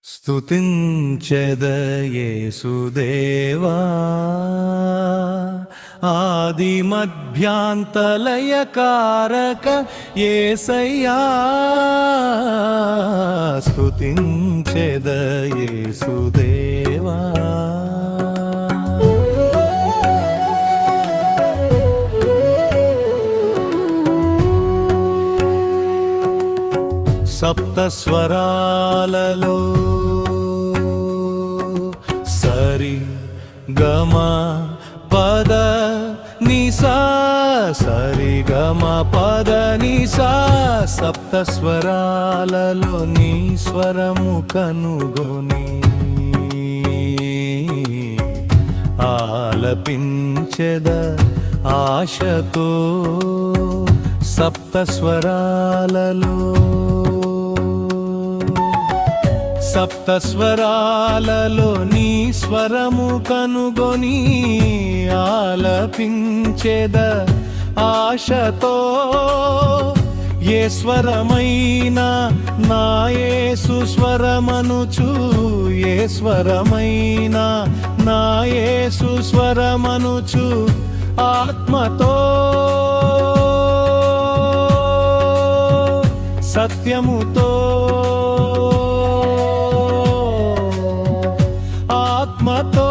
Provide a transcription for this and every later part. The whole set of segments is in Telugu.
స్తుతించెద యేసుదేవా ఆది మధ్యాంతలయకారక యేసయ్యా స్తుతించెద యేసుదేవా సప్తస్వరాలలో సరి గమ పద నిసా సరి గమ పద నిసా సప్తస్వరాలలో నీ స్వరము కనుగొని ఆలపించెద ఆశతో సప్తస్వరాలలో సప్తస్వరాలలో నీ స్వరము కనుగొని ఆలపించెద ఆశతో ఏ స్వరమైనా నా యేసు స్వరమనుచు ఏ స్వరమైనా నా యేసు స్వరమనుచు ఆత్మతో సత్యముతో ఆత్మతో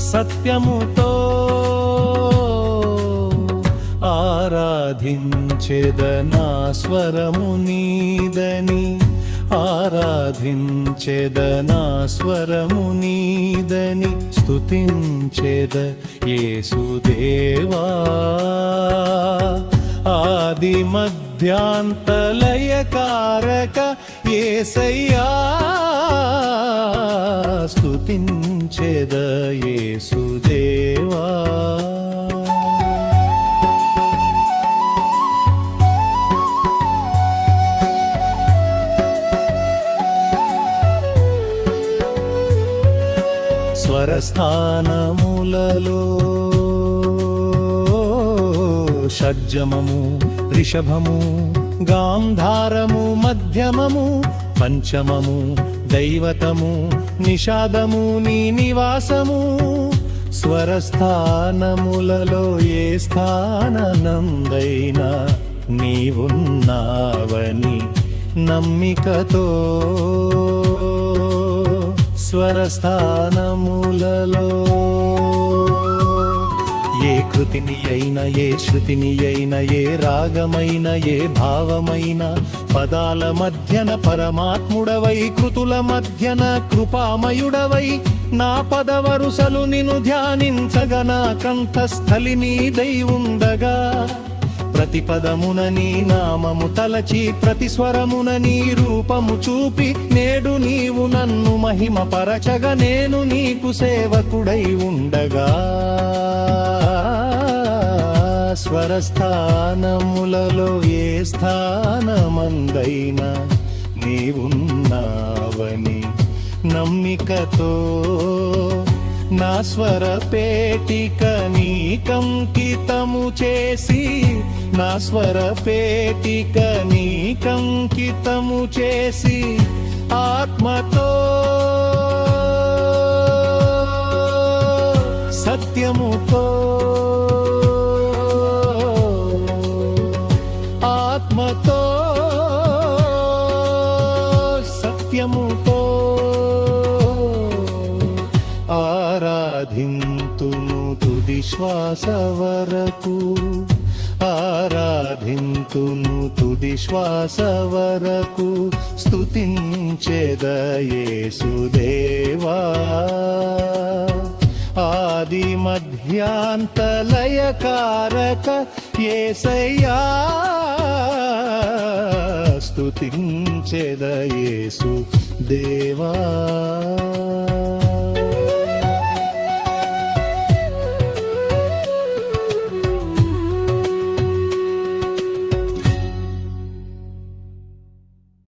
సత్యముతో ఆరాధించెద నా స్వరము నీదని ఆరాధించెద నా స్వరము నీదని స్తుతించెద యేసుదేవా ఆది మధ్యాంతలయకారక యేసయ్యా స్తుతించెద యేసుదేవా స్వరస్థానములలో షడ్జమము రిషభము గాంధారము మధ్యమము పంచమము దైవతము నిషాదము నీ నివాసము స్వరస్థానములలో ఏ స్థాననందైనా నీవున్నావని నమ్మికతో స్వరస్థానములలో ఏ కృతిని అయినా ఏ శృతిని అయినా ఏ రాగమైన ఏ భావమైన పదాల మధ్యన పరమాత్ముడవై కృతుల మధ్యన కృపామయుడవై నా పదవరుసలు నిన్ను ధ్యానించగా నా కంఠస్థలి నీదై ఉండగా ప్రతి పదమున నీ నామము తలచి ప్రతి స్వరమున నీ రూపము చూపి నేడు నీవు నన్ను మహిమ పరచగా నేను నీకు సేవకుడై ఉండగా స్వరస్థానములలో ఏ స్థానమందైనా నీవున్నావని నమ్మికతో నా స్వరపేటిక నీకంకితము చేసి నా స్వరపేటిక నీకంకితము చేసి ఆత్మతో సత్యముతో ఆత్మతో సత్యముతో ఆరాధింతును తుది శ్వాస వరకు ఆరాధింతును తుది శ్వాస వరకు స్తుతించెద యేసుదేవా ఆది మధ్యాంతలయకారక యేసయ్యా స్తుతించెద యేసుదేవా